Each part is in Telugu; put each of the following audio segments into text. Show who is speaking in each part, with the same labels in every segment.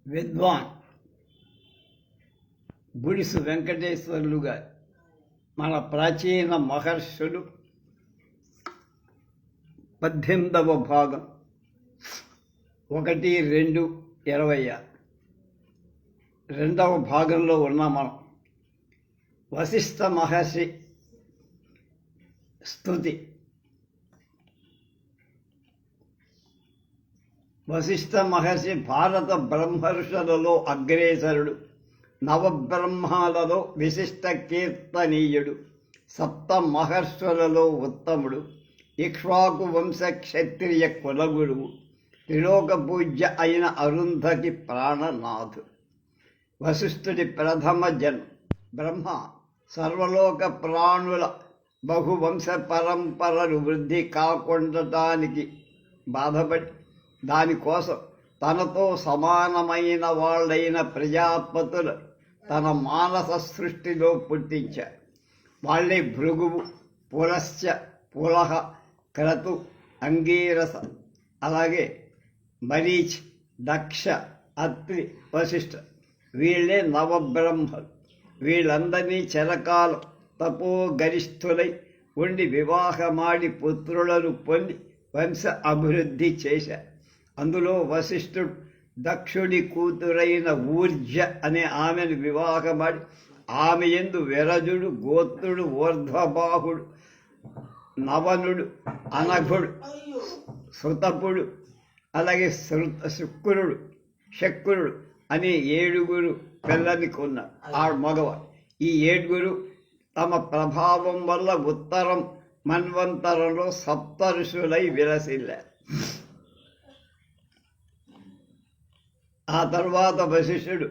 Speaker 1: విద్వాన్ గుడిసు వెంకటేశ్వర్లు గారు మన ప్రాచీన మహర్షులు 18వ భాగం 1-2-26 రెండవ భాగంలో ఉన్నాం మనం. వశిష్ఠ మహర్షి స్తుతి. వశిష్ఠ మహర్షి భారత బ్రహ్మర్షులలో అగ్రేసరుడు, నవబ్రహ్మాలలో విశిష్ట కీర్తనీయుడు, సప్త మహర్షులలో ఉత్తముడు, ఇక్ష్వాకు వంశ క్షత్రియ కులగురువు, త్రిలోక పూజ్య అయిన అరుంధతి ప్రాణనాథు. వశిష్ఠుడి ప్రథమ జన్మ. బ్రహ్మ సర్వలోక ప్రాణుల బహువంశ పరంపరలు వృద్ధి కాకుండటానికి బాధపడి దానికోసం తనతో సమానమైన వాళ్ళైన ప్రజాపతులు తన మానస సృష్టిలో పుట్టించారు. వాళ్ళే భృగువు, పులశ్చ, పులహ, క్రతు, అంగీరస, అలాగే మరీచ్, దక్ష, అత్రి, వశిష్ఠ. వీళ్ళే నవబ్రహ్మలు. వీళ్ళందరినీ చిరకాలం తపోగరిష్ఠులై ఉండి వివాహమాడి పుత్రులను పొంది వంశ అభివృద్ధి చేశారు. అందులో వశిష్ఠుడు దక్షుడి కూతురైన ఊర్జ అనే ఆమెను వివాహమాడి ఆమె యందు విరజుడు, గోత్రుడు, ఊర్ధ్వబాహుడు, నవనుడు, అనఘుడు, సుతపుడు, అలాగే శుక్రుడు, శక్రుడు అనే 7 పిల్లని కొన్నారు. ఆ మగవారు. ఈ 7 తమ ప్రభావం వల్ల ఉత్తరం మన్వంతరంలో సప్తఋషులై విలసిల్లారు. ఆ తర్వాత వశిష్ఠుడు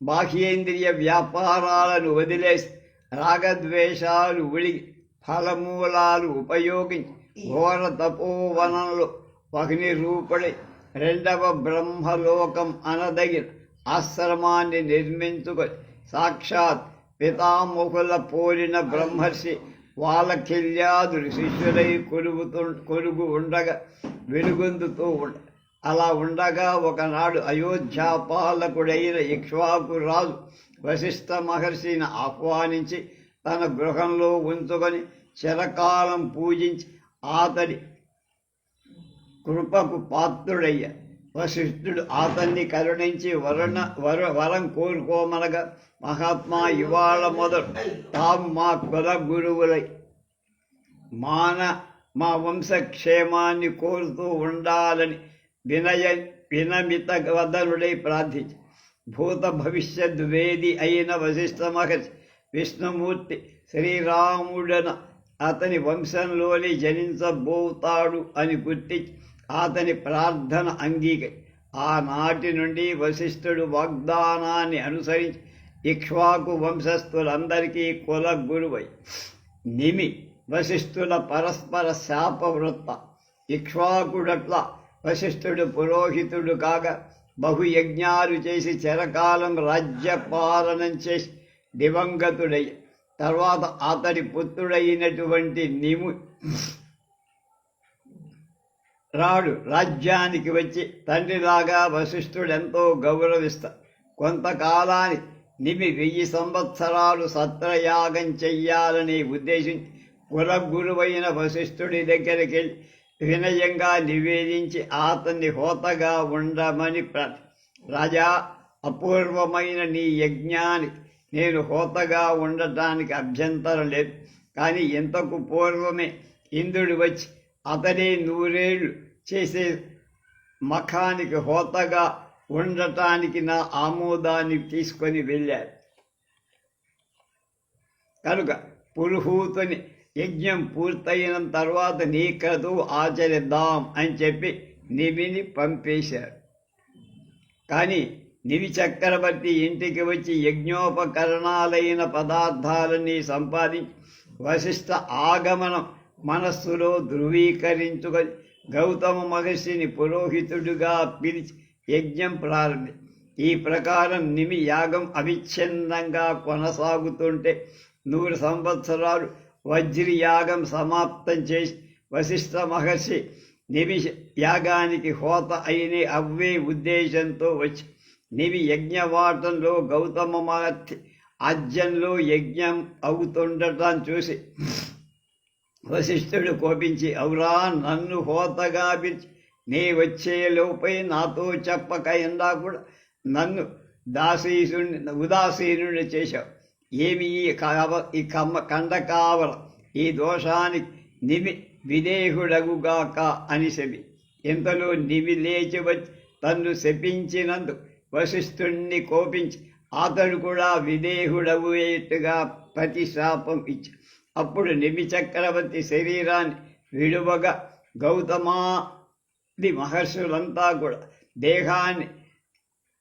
Speaker 1: బాహ్యేంద్రియ వ్యాపారాలను వదిలేసి రాగద్వేషాలు విడిగి ఫలమూలాలు ఉపయోగించి ఘోర తపోవనంలో అగ్ని రూపుడై 2వ బ్రహ్మలోకం అనదగిన ఆశ్రమాన్ని నిర్మించుకొని సాక్షాత్ పితామహుల పోలిన బ్రహ్మర్షి వాలకిల్యాదులు శిష్యులై కొలుగు ఉండగా వెలుగొందుతూ అలా ఉండగా ఒకనాడు అయోధ్యాపాలకుడైన ఇక్ష్వాకు రాజు వశిష్ఠ మహర్షిని ఆహ్వానించి తన గృహంలో ఉంచుకొని చిరకాలం పూజించి అతడి కృపకు పాత్రుడయ్యా. వశిష్ఠుడు అతన్ని కరుణించి వరం కోరుకోమనగా, మహాత్మా, ఇవాళ మొదలు తాము మా కుల గురువులై మా వంశక్షేమాన్ని కోరుతూ ఉండాలని వినమిత వదనుడై ప్రార్థించి భూత భవిష్యద్ వేది అయిన వశిష్ఠ మహర్షి విష్ణుమూర్తి శ్రీరాముడన అతని వంశంలోనే జనించబోతాడు అని గుర్తించి అతని ప్రార్థన అంగీకరి. ఆనాటి నుండి వశిష్ఠుడు వాగ్దానాన్ని అనుసరించి ఇక్ష్వాకు వంశస్థులందరికీ కుల గురువై నిమి వశిష్ఠుల పరస్పర శాపవృత్త. ఇక్ష్వాకుడట్లా వశిష్ఠుడు పురోహితుడు కాగా బహుయజ్ఞాలు చేసి చిరకాలం రాజ్యపాలనం చేసి దివంగతుడై తర్వాత అతడి పుత్రుడైనటువంటి నిము రాడు రాజ్యానికి వచ్చి తండ్రిలాగా వశిష్ఠుడెంతో గౌరవిస్తాడు. కొంతకాలానికి నిమి 1000 సంవత్సరాలు సత్రయాగం చెయ్యాలని ఉద్దేశించి కులగురువైన వశిష్ఠుడి దగ్గరికి వెళ్ళి వినయంగా నివేదించి అతన్ని హోతగా ఉండమని రాజా, అపూర్వమైన నీ యజ్ఞానికి నేను హోతగా ఉండటానికి అభ్యంతరం లేదు. కానీ ఇంతకు పూర్వమే ఇంద్రుడు వచ్చి అతనే 100 ఏళ్ళు చేసే మఖానికి హోతగా ఉండటానికి నా ఆమోదాన్ని తీసుకొని వెళ్ళారు. కనుక పురుహూతుని యజ్ఞం పూర్తయిన తర్వాత నీ క్రతువు ఆచరిద్దాం అని చెప్పి నిమిని పంపేశారు. కానీ నివి చక్రవర్తి ఇంటికి వచ్చి యజ్ఞోపకరణాలైన పదార్థాలన్నీ సంపాదించి వశిష్ఠ ఆగమనం మనస్సులో ధృవీకరించుకొని గౌతమ మహర్షిని పురోహితుడిగా పిలిచి యజ్ఞం ప్రారంభి. ఈ ప్రకారం నిమి యాగం అవిచ్ఛిన్నంగా కొనసాగుతుంటే 100 సంవత్సరాలు వజ్రి యాగం సమాప్తం చేసి వశిష్ఠ మహర్షి నిమి యాగానికి హోత అయిన అవ్వే ఉద్దేశంతో వచ్చి నివి యజ్ఞవాటంలో గౌతమ మహర్షి ఆజ్యంలో యజ్ఞం అవుతుండటం చూసి వశిష్ఠుడు కోపించి, అవురా, నన్ను హోతగా పిలిచి నీ వచ్చేలోపై నాతో చెప్పక ఎందా కూడా నన్ను ఉదాసీనుని చేశావు. ఏమి ఈ కండకావర, ఈ దోషానికి నిమి విదేహుడగుగాక అని శపి. ఇంతలో నివి లేచి వచ్చి తన్ను శపించినందుకు వశిష్ఠుణ్ణి కోపించి అతడు కూడా విదేహుడవుయేట్టుగా ప్రతిశాపం ఇచ్చి, అప్పుడు నిమి చక్రవర్తి శరీరాన్ని విడువగా గౌతమాది మహర్షులంతా కూడా దేహాన్ని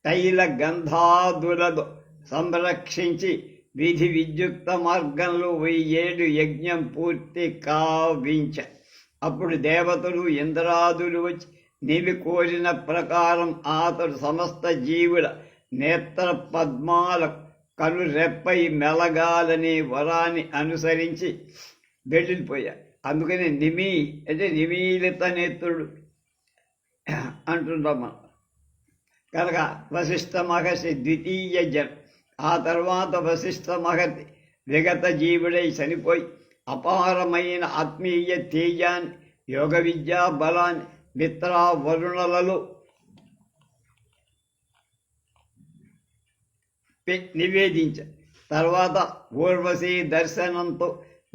Speaker 1: తైల గంధాదులతో సంరక్షించి విధి విద్యుక్త మార్గంలో 1000 యజ్ఞం పూర్తి కావించ. అప్పుడు దేవతలు ఇంద్రాదులు వచ్చి నివి కోరిన ప్రకారం అతడు సమస్త జీవుల నేత్ర పద్మాల కనురెప్పై మెలగాలనే వరాన్ని అనుసరించి వెళ్ళిపోయాడు. అందుకని నిమి అంటే నిమీలిత నేత్రుడు అంటుంటాం మనం. కనుక వశిష్ఠ మహర్షి ద్వితీయ జన్. ఆ తర్వాత వశిష్ఠ మహర్షి విగత జీవుడై చనిపోయి అపారమైన ఆత్మీయ తేజాన్ని, యోగ విద్యా బలాన్ని మిత్రా వరుణలలో నివేదించారు. తర్వాత ఊర్వశి దర్శనంతో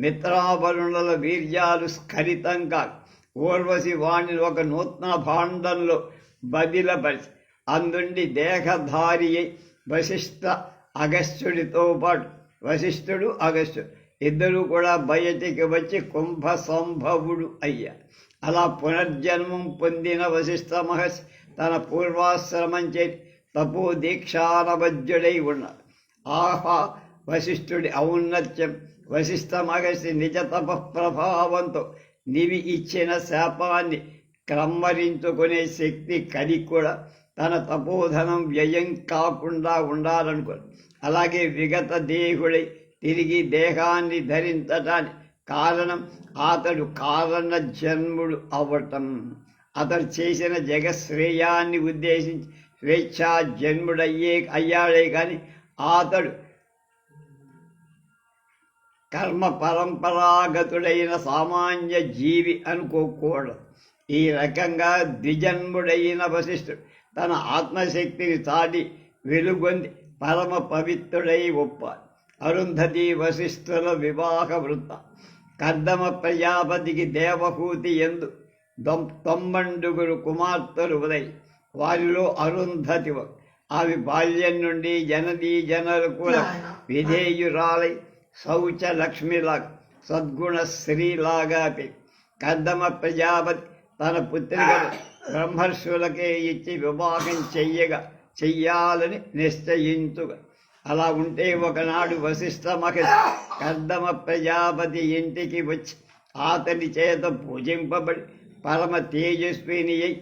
Speaker 1: మిత్రావరుణుల వీర్యాలు స్ఖలితంగా ఊర్వశి వాణిని ఒక నూతన భాండంలో బదిలపరిచి అందుండి దేహధారి అయి వశిష్ఠ అగస్త్యుడితో పాటు వశిష్ఠుడు అగస్త్యుడు ఇద్దరూ కూడా బయటికి వచ్చి కుంభ సంభవుడు అయ్యారు. అలా పునర్జన్మం పొందిన వశిష్ఠ మహర్షి తన పూర్వాశ్రమం చేరి తపో దీక్షానబద్ధుడై ఉన్నాడు. ఆహా, వశిష్ఠుడి ఔన్నత్యం! వశిష్ఠ మహర్షి నిజ తప ప్రభావంతో నివి ఇచ్చిన శాపాన్ని క్రమ్మరించుకునే శక్తి కలిగి కూడా తన తపోధనం వ్యయం కాకుండా ఉండాలనుకోరు. అలాగే విగత దేహుడై తిరిగి దేహాన్ని ధరించటానికి కారణం అతడు కారణ జన్ముడు అవ్వటం. అతడు చేసిన జగశ్రేయాన్ని ఉద్దేశించి స్వేచ్ఛా అయ్యాడే కానీ అతడు కర్మ పరంపరాగతుడైన సామాన్య జీవి అనుకోకూడదు. ఈ రకంగా ద్విజన్ముడైన వశిష్ఠుడు తన ఆత్మశక్తిని చాటి వెలుగొంది పరమ పవిత్రుడై ఒప్పాడు. అరుంధతి వశిష్ఠుల వివాహ వృత్త. కర్దమ ప్రజాపతికి దేవహూతి ఎందు 90 కుమార్తెలు ఉదయి. వారిలో అరుంధతి ఆమె బాల్యం నుండి జననీ జనలకు విధేయురాలై శౌచ లక్ష్మిలాగా సద్గుణ స్త్రీలాగా కర్దమ ప్రజాపతి తన పుత్రికను బ్రహ్మర్షులకే ఇచ్చి వివాహం చెయ్యాలని నిశ్చయించుగా. అలా ఉంటే ఒకనాడు వశిష్ఠ మహర్షి కర్దమ ప్రజాపతి ఇంటికి వచ్చి అతని చేత పూజింపబడి పరమ తేజస్విని అయి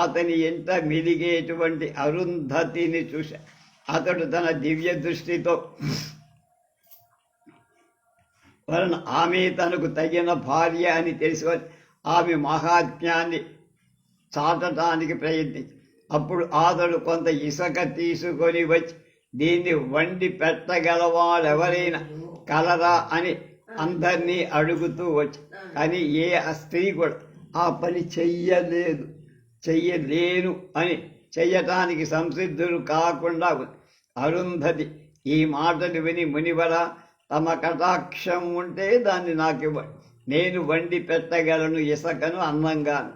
Speaker 1: అతని ఎంత మిలిగేటువంటి అరుంధతిని చూశా. అతడు తన దివ్య దృష్టితో వలన ఆమె తనకు తగిన భార్య అని తెలుసుకొని ఆమె మహాత్మ్యాన్ని చాటటానికి ప్రయత్నించి అప్పుడు అతడు కొంత ఇసుక తీసుకొని వచ్చి దీన్ని వండి పెట్టగలవాడెవరైనా కలరా అని అందరినీ అడుగుతూ వచ్చి, కానీ ఏ స్త్రీ కూడా ఆ పని చెయ్యలేను అని చెయ్యటానికి సంసిద్ధులు కాకుండా ఉంది. అరుంధతి ఈ మాటలు విని మునివర, తమ కటాక్షం ఉంటే దాన్ని నాకు ఇవ్వండి, నేను వండి పెట్టగలను ఇసుకను అన్నంగాను.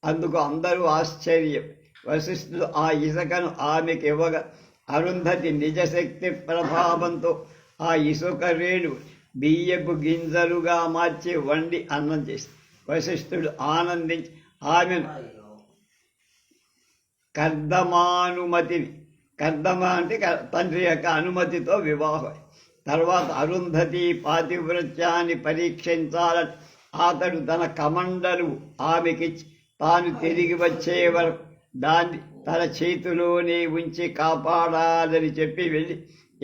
Speaker 1: అందుకు అందరూ ఆశ్చర్యం. వశిష్ఠుడు ఆ ఇసుకను ఆమెకి ఇవ్వగా అరుంధతి నిజశక్తి ప్రభావంతో ఆ ఇసుక రేణు బియ్యపు గింజలుగా మార్చి వండి అన్నం చేసి వశిష్ఠుడు ఆనందించి ఆమెను కర్దమ అంటే తండ్రి యొక్క అనుమతితో వివాహం. తర్వాత అరుంధతి పాతివృత్యాన్ని పరీక్షించాలని అతడు తన కమండలు ఆమెకిచ్చి తాను తిరిగి వచ్చే వరకు దాన్ని తన చేతిలోనే ఉంచి కాపాడాలని చెప్పి వెళ్ళి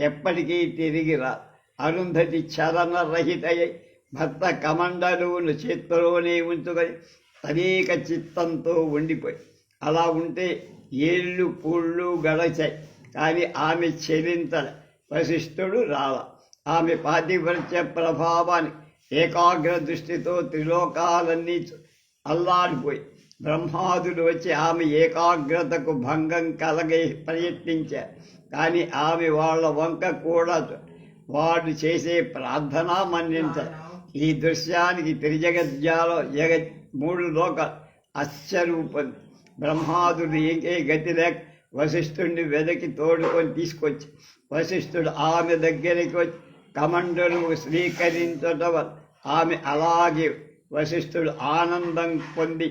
Speaker 1: ఎప్పటికీ తిరిగి రా. అరుంధతి చలనరహితయ్యి భర్త కమండలును చేతిలోనే ఉంచుకొని అనేక చిత్తంతో ఉండిపోయి అలా ఉంటే ఏళ్ళు పూళ్ళు గడచాయి. కానీ ఆమె చెలింతల. వశిష్ఠుడు రాల. ఆమె పాతివ్రత్య ప్రభావాన్ని ఏకాగ్ర దృష్టితో త్రిలోకాలన్నీ అల్లాడిపోయి బ్రహ్మాదులు వచ్చి ఆమె ఏకాగ్రతకు భంగం కలగే ప్రయత్నించారు. కానీ ఆమె వాళ్ళ వంక కూడా వాడు చేసే ప్రార్థన మన్నించారు. ఈ దృశ్యానికి త్రిజగజ్జాల మూడు లోకాలు అశ్చరూపం. బ్రహ్మాదుడు ఏకే గతి లేక వశిష్ఠుడిని వెదకి తోడుకొని తీసుకొచ్చి వశిష్ఠుడు ఆమె దగ్గరికి వచ్చి కమండలు స్వీకరించడం వల్ల ఆమె అలాగే వశిష్ఠుడు ఆనందం పొంది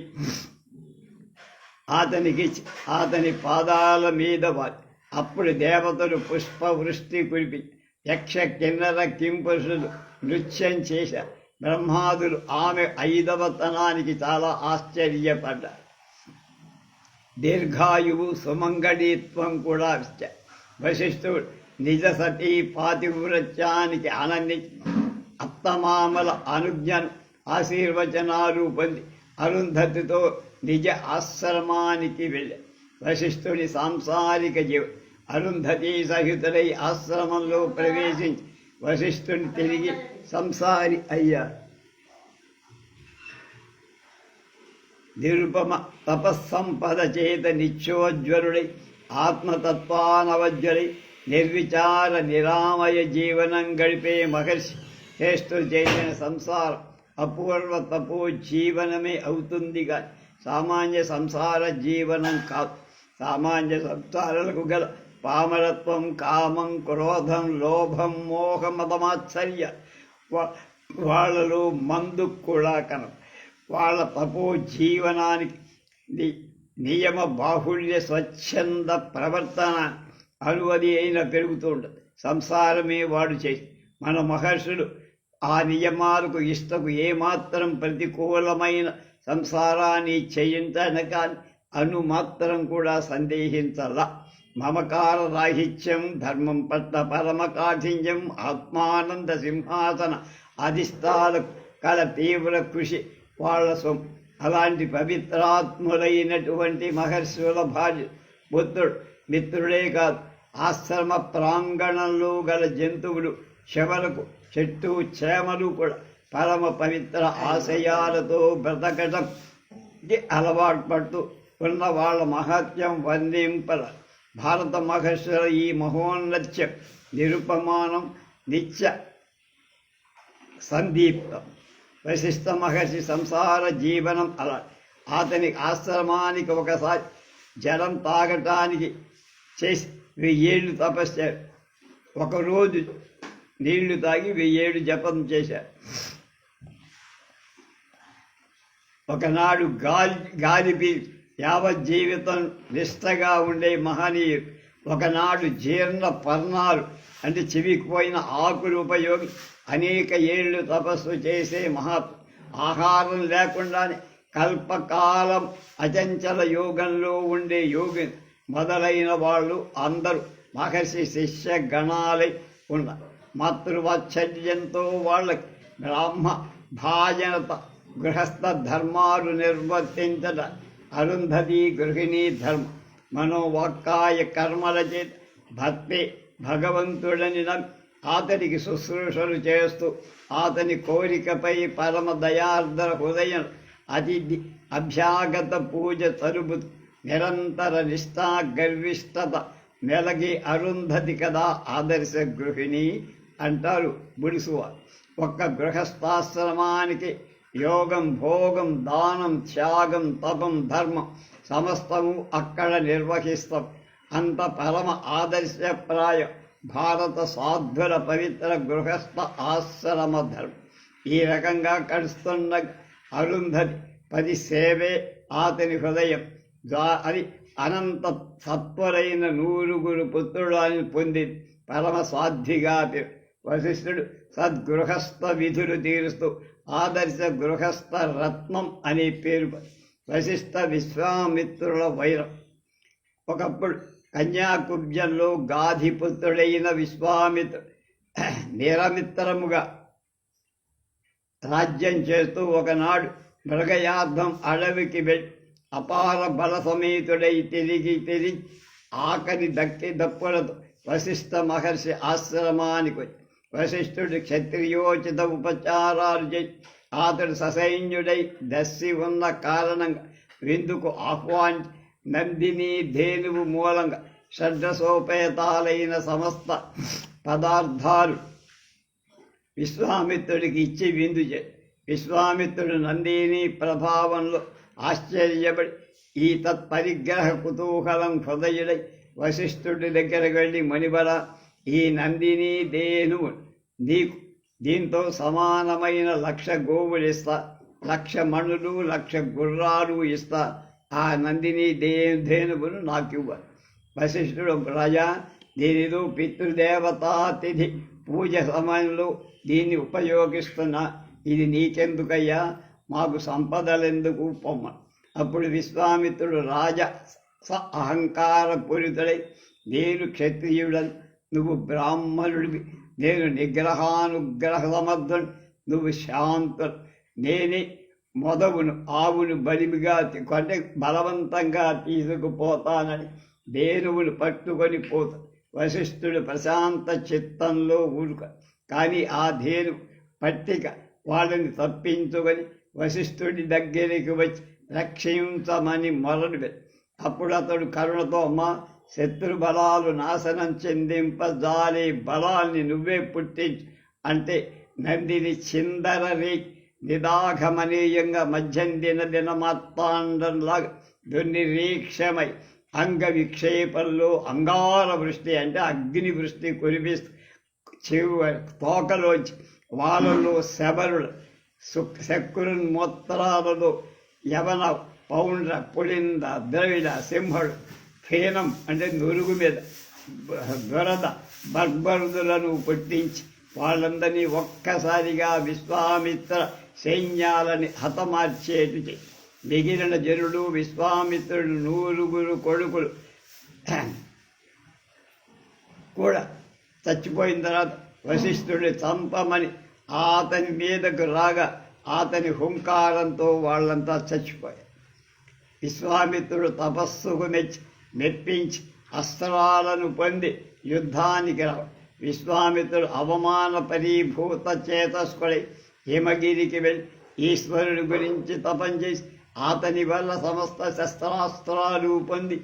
Speaker 1: అతని పాదాల మీద వారి. అప్పుడు దేవతలు పుష్పవృష్టి కురిపి యక్ష కిన్నర కింపురుషులు నృత్యం చేశారు. బ్రహ్మాదులు ఆమె 5వ తనానికి చాలా ఆశ్చర్యపడ్డారు. దీర్ఘాయువు సుమంగళీత్వం కూడా ఇచ్చారు. వశిష్ఠుడు నిజ సతీ పాతివ్రత్యానికి ఆనందించి అత్తమామల అనుజ్ఞను ఆశీర్వచనాలు పొంది అరుంధతితో నిజ ఆశ్రమానికి వెళ్ళారు. వశిష్ఠుని సాంసారిక జీవ అరుంధతి సహితులై ఆశ్రమంలో ప్రవేశించి వశిష్ఠుని తిరిగి సంసారి అయ్యారు. నిరుపమ తపస్సంపద చేత నిత్యోజ్వరుడై ఆత్మతత్వానవజ్వలై నిర్విచార నిరామయ జీవనం గడిపే మహర్షి శ్రేష్ఠుడు చేసిన సంసారం అపూర్వ తపో జీవనమే అవుతుందిగా సామాన్య సంసార జీవనం కాదు. సామాన్య సంసారాలకు గల పామరత్వం, కామం, క్రోధం, లోభం, మోహమదమాత్సర్య వాళ్ళలో మందు కూడా కనం. వాళ్ళ తపో జీవనానికి నియమ బాహుళ్య స్వచ్ఛంద ప్రవర్తన అనువది అయిన పెరుగుతూ ఉంటుంది. సంసారమే వాడు చేసి మన మహర్షులు ఆ నియమాలకు ఇష్టకు ఏమాత్రం ప్రతికూలమైన సంసారాన్ని చేయించని కానీ అనుమాత్రం కూడా సందేహించాల. మమకార రాహిత్యం, ధర్మం పట్ల పరమ కాఠిన్యం, ఆత్మానంద సింహాసన అధిష్టాలకు కల తీవ్ర కృషి వాళ్ళ సొమ్ము. అలాంటి పవిత్రాత్ములైనటువంటి మహర్షుల భార్య పుత్రుడు మిత్రుడే కాదు, ఆశ్రమ ప్రాంగణంలో గల జంతువులు, శవలకు, చెట్టు చేమలు కూడా పరమ పవిత్ర ఆశయాలతో బ్రతకటం అలవాటు పడుతూ ఉన్న వాళ్ళ మహత్యం వర్ణింపల. భారత మహర్షుల ఈ మహోన్నత్యం నిరుపమానం, నిత్య సందీప్తం. వశిష్ఠ మహర్షి సంసార జీవనం అలా. అతని ఆశ్రమానికి ఒకసారి జలం తాగటానికి చేసి 1000 ఏళ్ళు తపస్సారు. ఒకరోజు నీళ్లు తాగి 1000 ఏళ్ళు జపం చేశారు. ఒకనాడు గాలి యావజ్జీవితం నిష్టగా ఉండే మహనీయుడు ఒకనాడు జీర్ణ పర్ణాలు అంటే చివికిపోయిన ఆకులు ఉపయోగి అనేక ఏళ్ళు తపస్సు చేసే మహాత్మ. ఆహారం లేకుండానే కల్పకాలం అచంచల యోగంలో ఉండే యోగి మొదలైన వాళ్ళు అందరూ మహర్షి శిష్య గణాలై ఉన్నారు. మాతృవాత్సల్యంతో వాళ్ళకి బ్రాహ్మ భాజనత గృహస్థ ధర్మాలు నిర్వర్తించట అరుంధతి గృహిణీ ధర్మం. మనోవాక్కాయ కర్మల చేత భక్తి భగవంతుడని నమ్మి అతనికి శుశ్రూషలు చేస్తూ అతని కోరికపై పరమ దయార్ద్ర హృదయం అతిథి అభ్యాగత పూజ తరుపు నిరంతర నిష్ఠా గర్విష్టత మెలగి అరుంధతి కదా ఆదర్శ గృహిణి అంటారు బుడిసువారు. ఒక్క గృహస్థాశ్రమానికి యోగం, భోగం, దానం, త్యాగం, తపం, ధర్మం సమస్తము అక్కడ నిర్వహిస్తాం. అంత పరమ ఆదర్శప్రాయ భారత సాధ్వుల పవిత్ర గృహస్థ ఆశ్రమ ధర్మం. ఈ రకంగా కడుస్తున్న అరుంధతి 10 సేవే అతని హృదయం. అది అనంత సత్వరైన 100 పుత్రులను పొందింది. పరమ సాధ్విగా వశిష్ఠుడు సద్గృహస్థ విధులు తీరుస్తూ ఆదర్శ గృహస్థ రత్నం అనే పేరు. వశిష్ఠ విశ్వామిత్రుల వైరం. ఒకప్పుడు కన్యాకుబ్జంలో గాధిపుత్రుడైన విశ్వామిత్రుడు నిరమిత్రముగా రాజ్యం చేస్తూ ఒకనాడు మృగయార్థం అడవికి వెళ్ళి అపార బల సమేతుడై తిరిగి ఆకలి దక్కి దప్పులతో వశిష్ఠ మహర్షి ఆశ్రమానికి వచ్చి వశిష్ఠుడు క్షత్రియోచిత ఉపచారాలు చేసి అతడు ససైన్యుడై దస్సి ఉన్న కారణంగా విందుకు ఆహ్వానించి నందిని ధేనువు మూలంగా షడ్రసోపేతాలైన సమస్త పదార్థాలు విశ్వామిత్రుడికి ఇచ్చి విందు చేసి విశ్వామిత్రుడు నందిని ప్రభావంలో ఆశ్చర్యపడి ఈ తత్పరిగ్రహ కుతూహలం హృదయుడై వశిష్ఠుడి దగ్గరకు వెళ్ళి మునివర ఈ నందిని ధేనువు నీకు దీంతో సమానమైన 1,00,000 గోవులు ఇస్తా, 1,00,000 మణులు, 1,00,000 గుర్రాలు ఇస్తా. ఆ నందిని ధేనువును నాకివ్వ. వశిష్ఠుడు, రాజా, దీనిలో పితృదేవతా తిథి పూజ సమయంలో దీన్ని ఉపయోగిస్తున్నా, ఇది నీకెందుకయ్యా, మాకు సంపదలెందుకు పొమ్మ. అప్పుడు విశ్వామిత్రుడు రాజ అహంకార పూరితుడై, నేను క్షత్రియుడని, నువ్వు బ్రాహ్మణుడివి, నేను నిగ్రహానుగ్రహ సమర్థుడు, నువ్వు శాంతుడు, నేనే మొదవును ఆవును బలిమిగా అంటే బలవంతంగా తీసుకుపోతానని ధేనువును పట్టుకొని పోతా. వశిష్ఠుడు ప్రశాంత చిత్తంలో ఊరుక, కానీ ఆ ధేను పట్టిక వాళ్ళని తప్పించుకొని వశిష్ఠుడి దగ్గరికి వచ్చి రక్షించమని మొరలు పెట్టి, అప్పుడు అతడు కరుణతో, అమ్మా, శత్రు బలాలు నాశనం చెందింపజాలే బలాల్ని నువ్వే పుట్టించు అంటే నందిని చిందరరి నిదాఘమనీయంగా మధ్యం దినమాత్తాండంలాగా దుర్నిరీక్షమై అంగ విక్షేపంలో అంగార వృష్టి అంటే అగ్ని వృష్టి కురిపిస్తూ తోకలోంచి వాళ్ళలో శబరుడు శక్కురున్మూత్రాలలో యవన పౌండ్ర పులింద ద్రవిడ సింహుడు ఫేనం అంటే నురుగు మీద దొరద బర్బరుదులను పుట్టించి వాళ్ళందరినీ ఒక్కసారిగా విశ్వామిత్ర సైన్యాలని హతమార్చేటు చేయి. మిగిలిన జనుడు విశ్వామిత్రుడు 9 కొడుకులు కూడా చచ్చిపోయిన తర్వాత వశిష్ఠుడిని చంపమని అతని మీదకు రాగా అతని హుంకారంతో వాళ్ళంతా చచ్చిపోయారు. విశ్వామిత్రుడు తపస్సుకు మెప్పించి అస్త్రాలను పొంది యుద్ధానికి రావు. విశ్వామిత్రుడు అవమాన పరీభూత చేతస్కుడై హిమగిరికి వెళ్ళి ఈశ్వరుడి గురించి తపం చేసి అతని వల్ల సమస్త శస్త్రాస్త్రాలు పొంది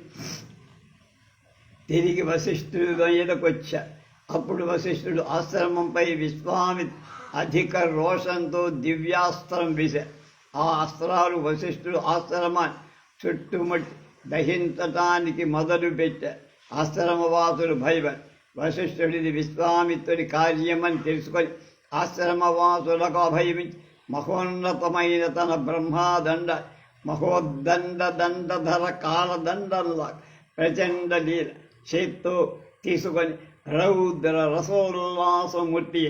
Speaker 1: తిరిగి వశిష్ఠుడి మీదకొచ్చారు. అప్పుడు వశిష్ఠుడు ఆశ్రమంపై విశ్వామిత్రుడు అధిక రోషంతో దివ్యాస్త్రం వేశారు. ఆ అస్త్రాలు వశిష్ఠుడు ఆశ్రమాన్ని చుట్టుముట్టి దహించటానికి మొదలుపెట్టారు. ఆశ్రమవాసులు భయపడి వశిష్ఠుడిది విశ్వామిత్రుడి కార్యమని తెలుసుకొని ఆశ్రమవాసులకు అభయమించి మహోన్నతమైన తన బ్రహ్మాదండ మహోద్దండధర కాలదండంలా ప్రచండ లీల చేత్తో తీసుకొని రౌద్ర రసోల్లాసమూర్తి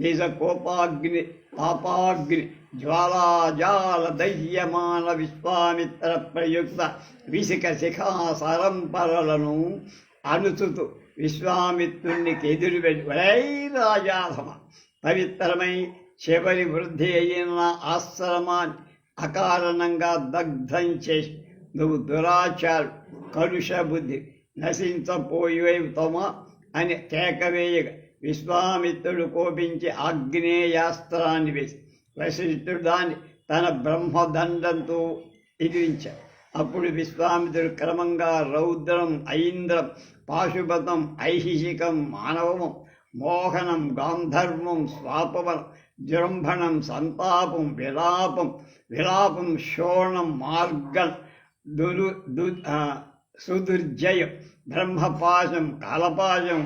Speaker 1: నిజ కోపాగ్ని పాపాగ్ని జ్వాలాజాల దహ్యమాన విశ్వామిత్ర ప్రయుక్త విసిక శిఖా సరంపరలను అనుచుతూ విశ్వామిత్రునికి ఎదురు వెళ్ళి, వై రాజాధమ, పవిత్రమై చివరి వృద్ధి అయిన ఆశ్రమాన్ని అకారణంగా దగ్ధం చేసి నువ్వు దురాచారు కలుష బుద్ధి నశించపోయేవుతమా అని కేకవేయగా విశ్వామిత్రుడు కోపించి ఆగ్నేయాస్త్రాన్ని వేసి వశిష్ఠుడు దాన్ని తన బ్రహ్మదండంతో ఎదిరించాడు. అప్పుడు విశ్వామిత్రుడు క్రమంగా రౌద్రం ఐంద్రం పాశుపతం ఐహిషికం మానవమం మోహనం గాంధర్వం స్వాపవనం జృంభణం సంతాపం విలాపం శోణం మార్గం సుదుర్జయం బ్రహ్మపాశం కాలపాశం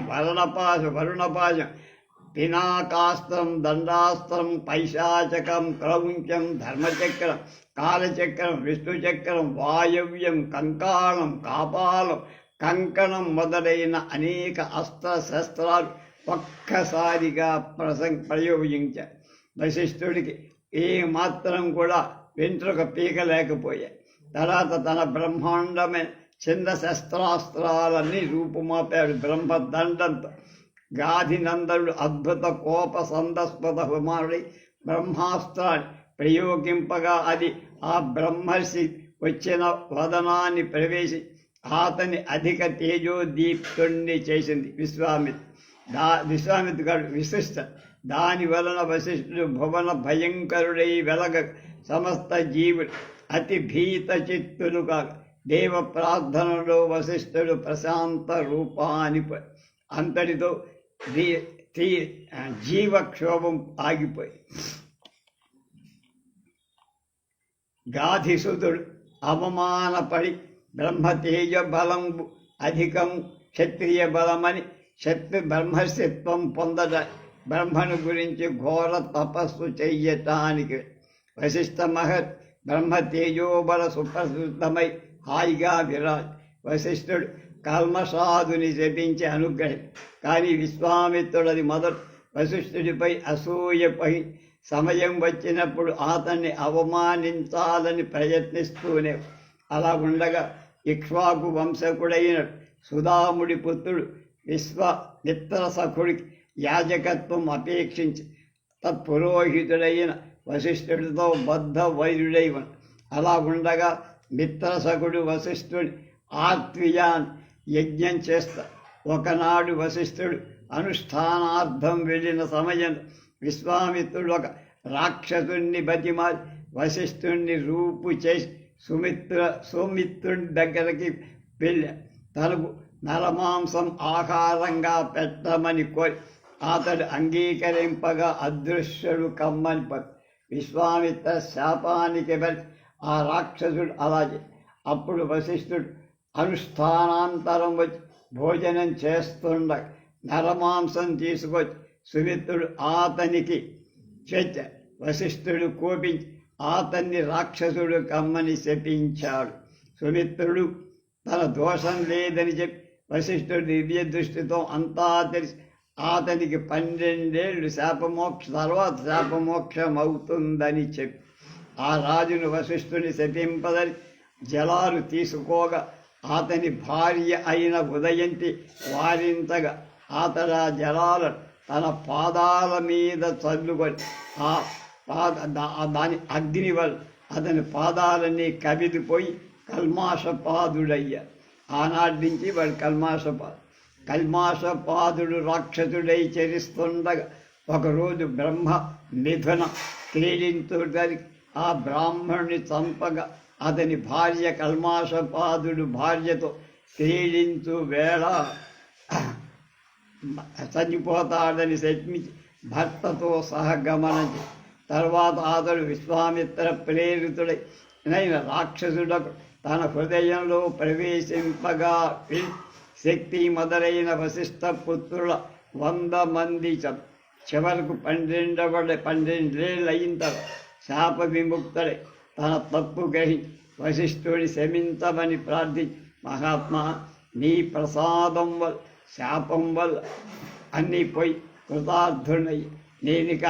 Speaker 1: వరుణపాశం పినాకాస్త్రం దండాస్త్రం పైశాచకం క్రౌంచం ధర్మచక్రం కాలచక్రం విష్ణుచక్రం వాయవ్యం కంకాళం కాపాలం కంకణం మొదలైన అనేక అస్త్రశస్త్రాలు ఒక్కసారిగా ప్రయోగించారు. వశిష్ఠుడికి ఏమాత్రం కూడా వెంట్రుక పీకలేకపోయాయి. తర్వాత తన బ్రహ్మాండమైన చిన్న శస్త్రాస్త్రాలన్నీ రూపుమాపాడు బ్రహ్మదండంతో. గాధినందనుడు అద్భుత కోప సందస్పద కుమారుడి బ్రహ్మాస్త్రాన్ని ప్రయోగింపగా అది ఆ బ్రహ్మర్షి వచ్చిన వదనాన్ని ప్రవేశి అతని అధిక తేజోదీప్తుణ్ణి చేసింది విశ్వామిత్రుడు విశిష్ట. దాని వలన వశిష్ఠుడు భువన భయంకరుడై వెలగ సమస్త జీవుడు అతి భీత చిత్తులు కాక దేవ ప్రార్థనలో వశిష్ఠుడు ప్రశాంత రూపాని అంతటితో జీవక్షోభం ఆగిపోయి గాధిసుతుడు అవమానపడి బ్రహ్మతేజ బలం అధికం క్షత్రియ బలమని బ్రహ్మశత్వం పొందట బ్రహ్మను గురించి ఘోర తపస్సు చెయ్యటానికి వశిష్ఠ మహత్ బ్రహ్మతేజోబల సుప్రసిద్ధమై హాయిగా విరాజ్. వశిష్ఠుడు కల్మషాదుని శపించి అనుగ్రహం. కానీ విశ్వామిత్రుడది మొదట వశిష్ఠుడిపై అసూయపై సమయం వచ్చినప్పుడు అతన్ని అవమానించాలని ప్రయత్నిస్తూనే. అలా ఉండగా ఇక్ష్వాకు వంశకుడైన సుధాముడి పుత్రుడు విశ్వామిత్ర సఖుడికి యాజకత్వం అపేక్షించి తత్పురోహితుడైన వశిష్ఠుడితో బద్ధ వైరుడై. అలా ఉండగా మిత్రసఖుడు వశిష్ఠుడి ఆత్వీయాన్ యజ్ఞం చేస్తా. ఒకనాడు వశిష్ఠుడు అనుష్ఠానార్థం వెళ్ళిన సమయం విశ్వామిత్రుడు ఒక రాక్షసుణ్ణి బతిమాలి వశిష్ఠుణ్ణి రూపు చేసి సౌమిత్రుడి దగ్గరికి వెళ్ళి తనకు నరమాంసం ఆహారంగా పెట్టమని కోరి అతడు అంగీకరింపగా అదృశ్యుడు కమ్మని విశ్వామిత్ర శాపానికి వెళ్ళి ఆ రాక్షసుడు అలాగే. అప్పుడు వశిష్ఠుడు అనుష్ఠానాంతరం వచ్చి భోజనం చేస్తుండగా నరమాంసం తీసుకొచ్చి సుమిత్రుడు అతనికి చెచ్చ. వశిష్ఠుడు కోపించి అతన్ని రాక్షసుడు కమ్మని శపించాడు. సుమిత్రుడు తన దోషం లేదని చెప్పి వశిష్ఠుడు దివ్య దృష్టితో అంతా తెలిసి అతనికి 12 ఏళ్ళు తర్వాత శాపమోక్షం అవుతుందని చెప్పి ఆ రాజును వశిష్ఠుని శపింపదని జలాలు తీసుకోగా అతని భార్య అయిన ఉదయంతి వారింతగా అతడు ఆ జలాలను తన పాదాల మీద చల్లుకొని దాని అగ్ని వల్ల అతని పాదాలన్నీ కవిదిపోయి కల్మాషపాదుడయ్యారు. ఆనాటి నుంచి వాడు కల్మాషపాదుడు రాక్షసుడై చరిస్తుండగా ఒకరోజు బ్రహ్మ మిథున క్రీడించుడానికి ఆ బ్రాహ్మణుని చంపగా అతని భార్య కల్మాషపాదుడు భార్యతో క్రీడించు వేళ చనిపోతాడని శపించి భర్తతో సహగమనం. తర్వాత అతడు విశ్వామిత్ర ప్రేరితుడై రాక్షసుడకు తన హృదయంలో ప్రవేశింపగా శక్తి మొదలైన వశిష్ఠ పుత్రుల 100 మంది చివరకు 12 ఏళ్ళు అయిన తర్వాత శాప విముక్తుడై తన తప్పు గ్రహించి వశిష్ఠుడిని శమించమని ప్రార్థించి మహాత్మా నీ ప్రసాదం వల్ల శాపం వల్ల అన్నీ పోయి కృతార్థుడై నేనిక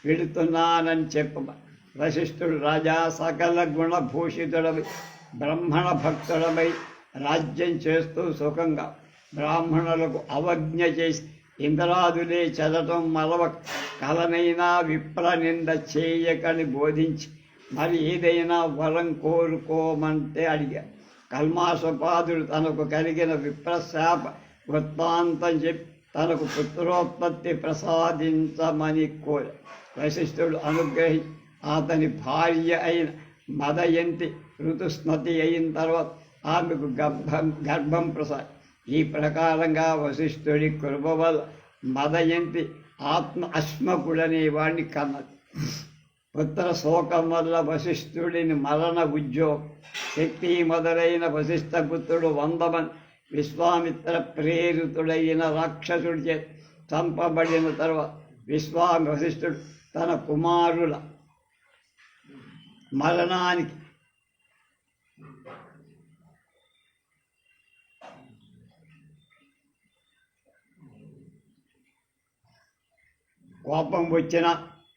Speaker 1: వెళుతున్నానని చెప్పమని. వశిష్ఠుడు రాజా సకల గుణభూషితుడమై బ్రాహ్మణ భక్తుడమై రాజ్యం చేస్తూ సుఖంగా బ్రాహ్మణులకు అవజ్ఞ చేసి ఇంద్రాదులే చదటం మరవక కలనైనా విప్ర నింద చేయకని బోధించి మరి ఏదైనా వరం కోరుకోమంటే అడిగారు. కల్మాషపాదుడు తనకు కలిగిన విప్రశాప వృత్తాంతం చెప్పి తనకు పుత్రోత్పత్తి ప్రసాదించమని కోరి వశిష్ఠుడు అనుగ్రహించి అతని భార్య అయిన మదయంతి ఋతుస్మతి అయిన తర్వాత ఆమెకు గర్భం ప్రసాద్. ఈ ప్రకారంగా వశిష్ఠుడి కృప వల్ల మదయంతి అశ్మకుడనే వాడిని కన్నది. పుత్ర శోకం వల్ల వశిష్ఠుడిని మరణ ఉద్యోగం శక్తి మొదలైన వశిష్ఠ పుత్రుడు 100 మంది విశ్వామిత్ర ప్రేరితుడైన రాక్షసుడి చేత చంపబడిన తర్వాత వశిష్ఠుడు తన కుమారుల మరణానికి కోపం వచ్చిన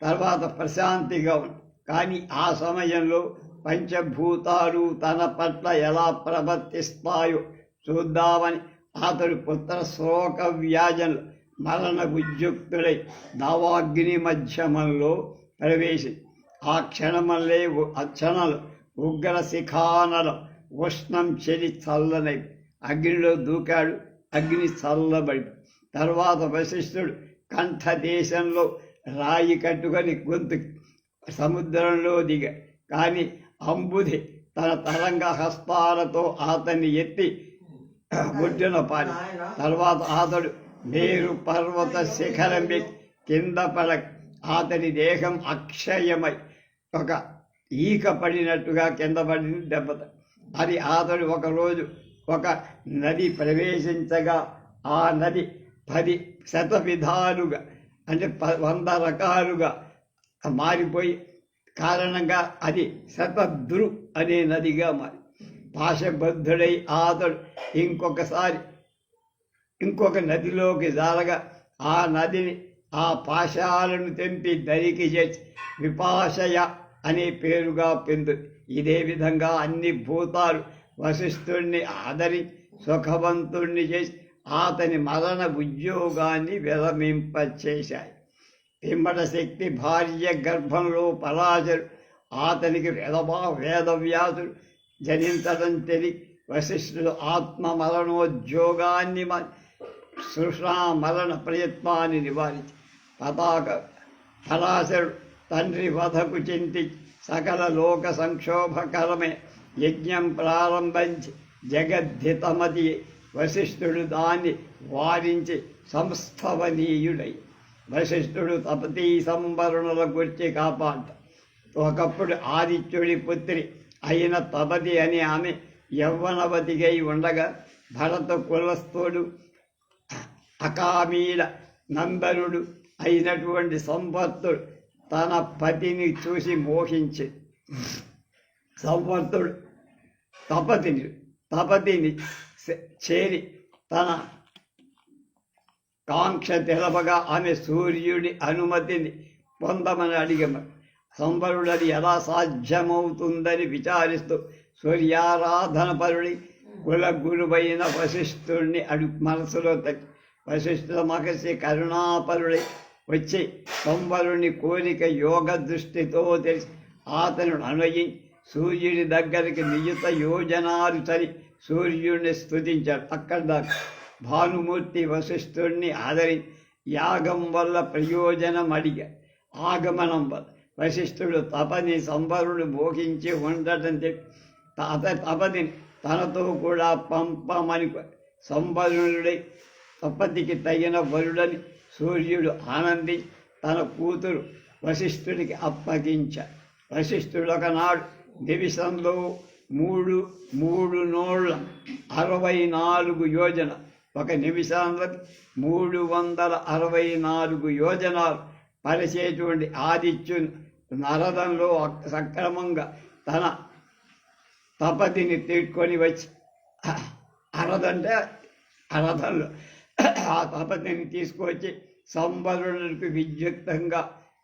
Speaker 1: తర్వాత ప్రశాంతిగా ఉంది. కానీ ఆ సమయంలో పంచభూతాలు తన పట్ల ఎలా ప్రవర్తిస్తాయో చూద్దామని అతడు పుత్ర శోక వ్యాజంలో మరణ ఉద్యుక్తుడై దావాగ్ని మధ్యమంలో ప్రవేశి ఆ క్షణంలో ఉగ్ర శిఖానలం ఉష్ణం చెలి చల్లనై అగ్నిలో దూకాడు. అగ్ని చల్లబడి తర్వాత వశిష్ఠుడు కంఠ దేశంలో రాయి కట్టుకొని గొంతు సముద్రంలో దిగ. కానీ అంబుధి తన తరంగ హస్తాలతో అతన్ని ఎత్తి ఒడ్డున పారి. తర్వాత అతడు మేరు పర్వత శిఖరం కింద పడ. అతని దేహం అక్షయమై ఒక ఈక పడినట్టుగా కింద పడింది దెబ్బత. అది అతడు ఒకరోజు ఒక నది ప్రవేశించగా ఆ నది 10 శతవిధాలుగా అంటే 100 రకాలుగా మారిపోయి కారణంగా అది శతద్రు అనే నదిగా మారి పాశబద్ధుడై అతడు ఇంకొక నదిలోకి జారగా ఆ నదిని ఆ పాశాలను తెంపి దరికి చేసి విపాశయ అనే పేరుగా పొందింది. ఇదే విధంగా అన్ని భూతాలు వశిష్ఠుడిని ఆదరి సుఖవంతుణ్ణి చేసి అతని మరణ ఉద్యోగాన్ని విరమింపచేశాయి. పిమ్మట శక్తి భార్య గర్భంలో పరాశరు అతనికి వేదవ్యాసుడు జనించడం తెలియ వశిష్ఠుడు ఆత్మ మరణోద్యోగాన్ని సృష్ణా మరణ ప్రయత్నాన్ని నివారించి పరాశరుడు తండ్రి వధకు చింతి సకల లోక సంక్షోభకరమే యజ్ఞం ప్రారంభించి జగద్ధితమతి వశిష్ఠుడు దాన్ని వారించి సంస్థవనీయుడై వశిష్ఠుడు తపతీ సంవరణల గురించి కాపాడ. ఒకప్పుడు ఆదిత్యుడి పుత్రి అయిన తపతి అని ఆమె యవ్వనవతిగై ఉండగా భరత కులస్థుడు అకామీల నందనుడు అయినటువంటి సంవర్తుడు తన పతిని చూసి మోహించి సంవర్తుడు తపతిని చేరి తన కాంక్ష తెలపగా ఆమె సూర్యుడి అనుమతిని పొందమని అడిగమ. సంవరుడది ఎలా సాధ్యమవుతుందని విచారిస్తూ సూర్యారాధన పరుడి కుల గురువైన వశిష్ఠుడిని మనసులో తగ్గి వశిష్ఠుల మహర్షి కరుణాపరుడి వచ్చి సంవరుని కోరిక యోగ దృష్టితో తెలిసి అతను అన్వయించి సూర్యుడి దగ్గరికి నియుత యోజనాలు చలి సూర్యుడిని స్తుతించాడు. అక్కడ దాకా భానుమూర్తి వశిష్ఠుడిని ఆదరి యాగం వల్ల ప్రయోజనం అడిగా. ఆగమనం వల్ల వశిష్ఠుడు తపని సంవరుడు మోహించి ఉండటం చెప్పి తపని తనతో కూడా పంపమని సంవరుడై తపతికి తగిన వరుడని సూర్యుడు ఆనంది తన కూతురు వశిష్ఠుడికి అప్పగించాడు. వశిష్ఠుడు ఒకనాడు దివిసంలో 3 నోళ్ల 64 యోజన ఒక నిమిషంలో 364 యోజనాలు పరిచేటువంటి ఆదిత్యుని నరదంలో సక్రమంగా తన తపతిని తీసుకొని వచ్చి అరదంలో ఆ తపతిని తీసుకొచ్చి సంవరునికి విద్యుక్తంగా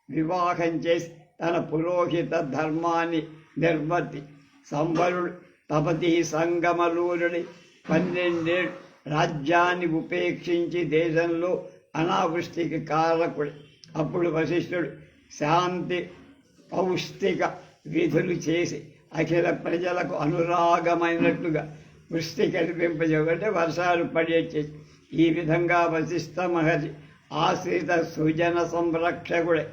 Speaker 1: వివాహం చేసి తన పురోహిత ధర్మాన్ని నిర్వర్తి. సంవరుడు తపతి సంగమలూరుడి 12 ఏళ్ళు రాజ్యాన్ని ఉపేక్షించి దేశంలో అనావృష్టికి కారకుడు. అప్పుడు వశిష్ఠుడు శాంతి పౌష్టిక విధులు చేసి అఖిల ప్రజలకు అనురాగమైనట్లుగా వృష్టి కల్పింపజేయంటే వర్షాలు పడేచేసి ఈ విధంగా వశిష్ఠ మహర్షి ఆశ్రిత సుజన సంరక్షకుడే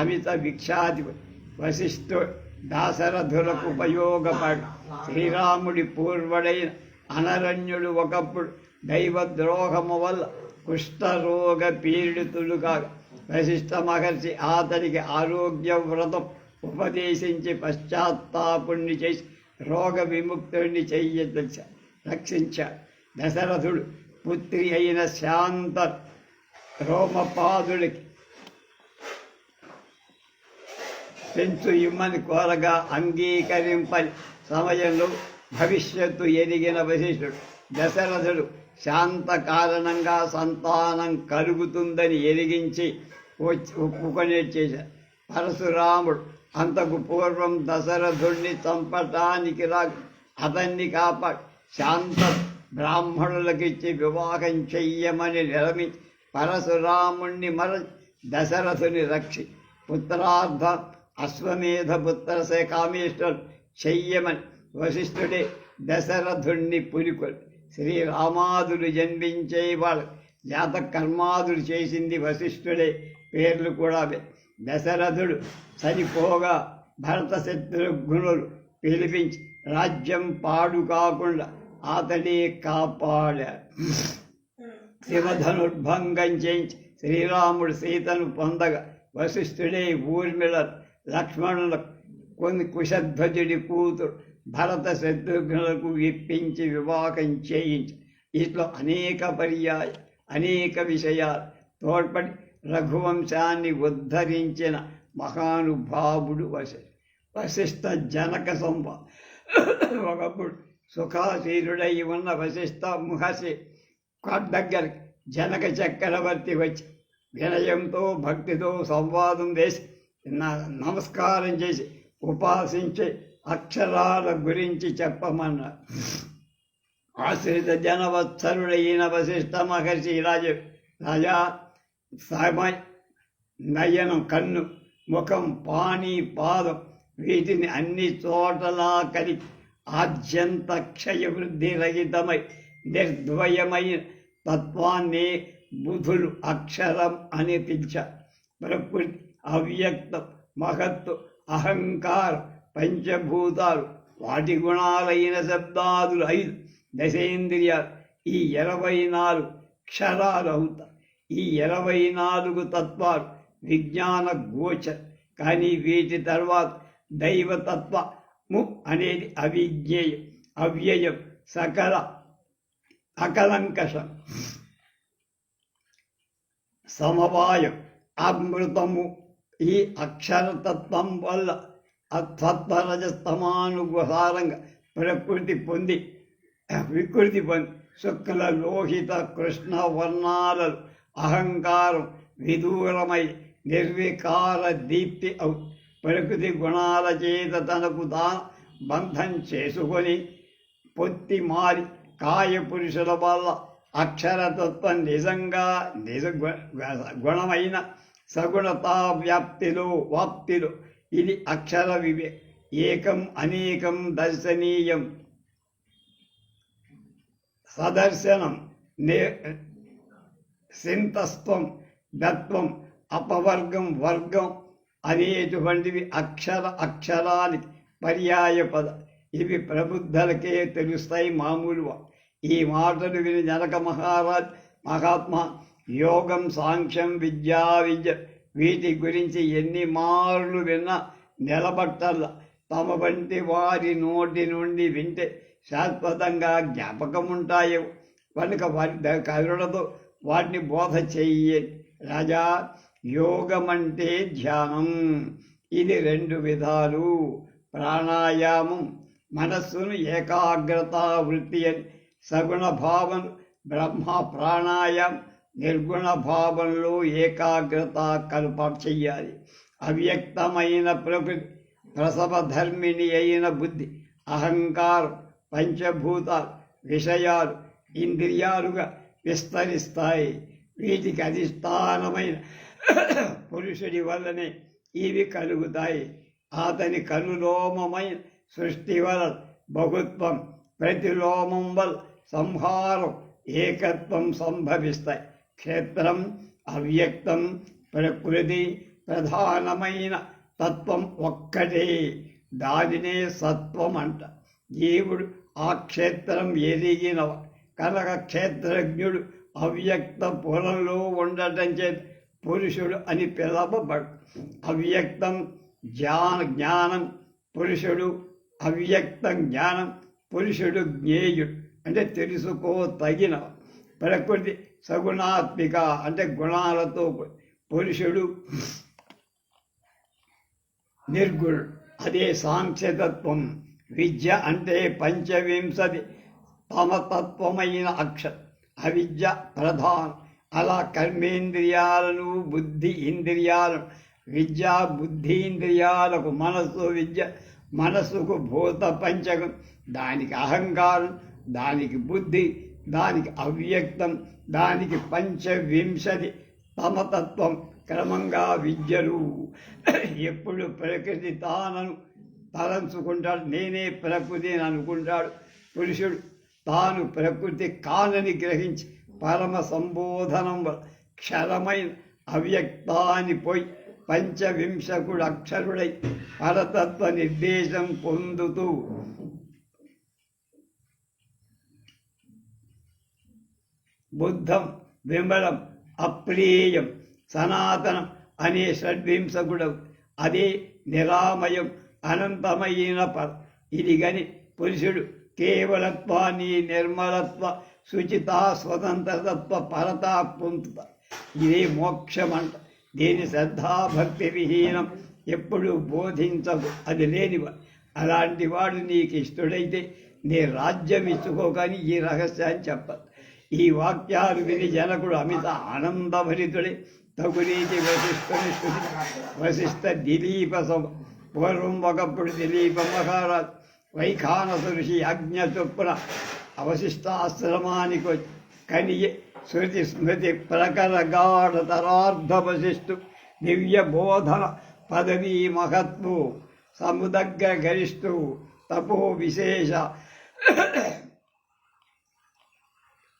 Speaker 1: అమిత విఖ్యాతిపతి వశిష్ఠుడు దాశరథులకు ఉపయోగపడి శ్రీరాముడి పూర్వుడైన అనరణ్యుడు ఒకప్పుడు దైవద్రోహము వల్ల కుష్ఠరోగ పీడితులు కాగా వశిష్ఠ మహర్షి అతనికి ఆరోగ్య వ్రతం ఉపదేశించి పశ్చాత్తాపుణ్ణి చేసి రోగ విముక్తుడిని రక్షించాడు. దశరథుడు పుత్రి అయిన శాంత రోమపాదుడికి పెంచు ఇమ్మని కోరగా అంగీకరింపని సమయంలో భవిష్యత్తు ఎదిగిన వశిష్ఠుడు దశరథుడు శాంత కారణంగా సంతానం కలుగుతుందని ఎరిగించి ఒప్పుకొనే చేశాడు. పరశురాముడు అంతకు పూర్వం దశరథుడిని చంపటానికి అతన్ని కాపాడు శాంత బ్రాహ్మణులకిచ్చి వివాహం చెయ్యమని నిరమించి పరశురాముణ్ణి దశరథుని రక్షి పుత్రార్థ అశ్వమేధ పుత్ర కామేశ్వరు చెయ్యమని వశిష్ఠుడే దశరథుణ్ణి పురికొల్పి శ్రీరామాదులు జన్మించే వాళ్ళ జాత కర్మాదులు చేసింది వశిష్ఠుడే. పేర్లు కూడా దశరథుడు చనిపోగా భరత శత్రుఘ్నులు పిలిపించి రాజ్యం పాడు కాకుండా అతడే కాపాడాడు. శివధనుర్భంగం చేయించి శ్రీరాముడు సీతను పొందగా వశిష్ఠుడే ఊర్మిళ లక్ష్మణులకు కొన్ని కుశధ్వజుడి కూతురు భరత శత్రుఘ్నులకు ఇప్పించి వివాహం చేయించి ఇట్లా అనేక పర్యాయ అనేక విషయాలు తోడ్పడి రఘువంశాన్ని ఉద్ధరించిన మహానుభావుడు వశిష్ఠ జనక సంభ. ఒకప్పుడు సుఖాసీనుడై ఉన్న వశిష్ఠ మహర్షి దగ్గరికి జనక చక్రవర్తి వచ్చి వినయంతో భక్తితో సంవాదం చేసి నమస్కారం చేసి ఉపాసించే అక్షరాల గురించి చెప్పమన్నారు. ఆశ్రిత జనవత్సరుడైన వశిష్ఠ మహర్షి రాజా సమయ నయనం కన్ను ముఖం పాణి పాదం వీటిని అన్ని చోటలా కలిగి ఆద్యంత క్షయవృద్ధి రహితమై నిర్ద్వయమైన తత్వాన్ని బుధులు అక్షరం అని పిలిచారు. ప్రకృతి, అవ్యక్తం, మహత్తు, అహంకారం, పంచభూతాలు, వాటి గుణాలైన శబ్దాదులు 5 దశేంద్రియాలు ఈ 24 క్షరాలు అవుతాయి. ఈ 24 తత్వాలు విజ్ఞాన గోచర. కానీ వీటి తర్వాత దైవతత్వము అనేది అవిజ్ఞేయం, అవ్యయం, సకల అకలంకషం, సమవాయం, అమృతము. ఈ అక్షరతత్వం వల్ల తత్వరజస్తమానుసారంగా ప్రకృతి పొంది వికృతి పొంది శుక్ల లోహిత కృష్ణ వర్ణాలలో అహంకారం విదూరమై నిర్వికార దీప్తి అవు ప్రకృతి గుణాల చేత తనకు బంధం చేసుకొని పొత్తి మారి కాయపురుషుల వల్ల అక్షరతత్వం నిజంగా నిజ గుణమైన సగుణతా వాప్తిలో ఇది అక్షర ఏకం అనేకం దర్శనీయం సదర్శనం సింతస్త్వం దత్వం అపవర్గం వర్గం అనేటువంటివి అక్షరానికి పర్యాయ పద. ఇవి ప్రబుద్ధలకే తెలుస్తాయి మామూలుగా. ఈ మాటలు విని జనక మహాత్మా యోగం సాంఖ్యం విద్య వీటి గురించి ఎన్ని మార్లు విన్నా నిలబట్టల్లా. తమ వంటి వారి నోటి నుండి వింటే శాశ్వతంగా జ్ఞాపకం ఉంటాయో కనుక వారి కరుణతో వాటిని బోధ చెయ్యి. రాజా, యోగం అంటే ధ్యానం. ఇది 2 విధాలు. ప్రాణాయామం మనస్సును ఏకాగ్రత వృత్తి అని, సగుణ భావం బ్రహ్మ ప్రాణాయామం నిర్గుణ భావంలో ఏకాగ్రత కల్ప చెయ్యాలి. అవ్యక్తమైన ప్రకృతి ప్రసవధర్మిణి అయిన బుద్ధి అహంకారం పంచభూతాలు విషయాలు ఇంద్రియాలుగా విస్తరిస్తాయి. వీటికి అధిష్టానమైన పురుషుడి వల్లనే ఇవి కలుగుతాయి. అతని కనులోమమైన సృష్టి వల్ల బహుత్వం, ప్రతిలోమం వల్ల సంహారం, ఏకత్వం సంభవిస్తాయి. క్షేత్రం అవ్యక్తం ప్రకృతి ప్రధానమైన తత్వం ఒక్కటే. దానినే సత్వం అంట. జీవుడు ఆ క్షేత్రం ఎదిగినవ కనుక క్షేత్రజ్ఞుడు అవ్యక్త పొలంలో ఉండటం చేత పురుషుడు అని పిలవబడు. అవ్యక్తం జ్ఞానం పురుషుడు, అవ్యక్తం జ్ఞానం పురుషుడు జ్ఞేయుడు అంటే తెలుసుకో తగిన. ప్రకృతి సగుణాత్మిక అంటే గుణాలతో పురుషుడు నిర్గుణుడు, అదే సాంఖ్యతత్వం. విద్య అంటే 25 తమతత్వమైన అక్షరం, అవిద్య ప్రధానం. అలా కర్మేంద్రియాలను బుద్ధి ఇంద్రియాలను విద్య, బుద్ధీంద్రియాలకు మనస్సు విద్య, మనస్సుకు భూత పంచకం, దానికి అహంకారం, దానికి బుద్ధి, దానికి అవ్యక్తం, దానికి 25 తమతత్వం. క్రమంగా విద్యలు. ఎప్పుడు ప్రకృతి తానను తలంచుకుంటాడు, నేనే ప్రకృతిని అనుకుంటాడు పురుషుడు. తాను ప్రకృతి కానని గ్రహించి పరమ సంబోధనం క్షరమైన అవ్యక్తాన్ని పోయి పంచవింశకుడు అక్షరుడై పరతత్వ నిర్దేశం పొందుతూ బుద్ధం విమలం అప్రియం సనాతనం అనే షడ్వింశకుడు అదే నిరామయం అనంతమైన ఇది గని పురుషుడు కేవలత్వాన్ని నిర్మలత్వ శుచిత స్వతంత్రతత్వ పరత పొందుత ఇదే మోక్షమంట. దేని శ్రద్ధాభక్తి విహీనం ఎప్పుడు బోధించదు, అది లేనివా. అలాంటి వాడు నీకు ఇష్టడైతే నీ రాజ్యం ఇచ్చుకోకని ఈ రహస్యాన్ని చెప్పదు. ఈ వాక్యాలు విని జనకుడు అమిత ఆనందభరితుడే. తగురీతి వశిష్ఠుని స్థుతి వశిష్ఠ దిలీప పూర్వం ఒకప్పుడు దిలీప మహారాజు వైఖానస ఋషి ఆజ్ఞ చొప్పున అవశిష్టాశ్రమానికి వచ్చి కనియ శృతి స్మృతి ప్రకర గాఢతరార్ధవశిష్ఠు దివ్య బోధన పదవీ మహత్వు సముదగ్ర గరిష్ఠు తపో విశేష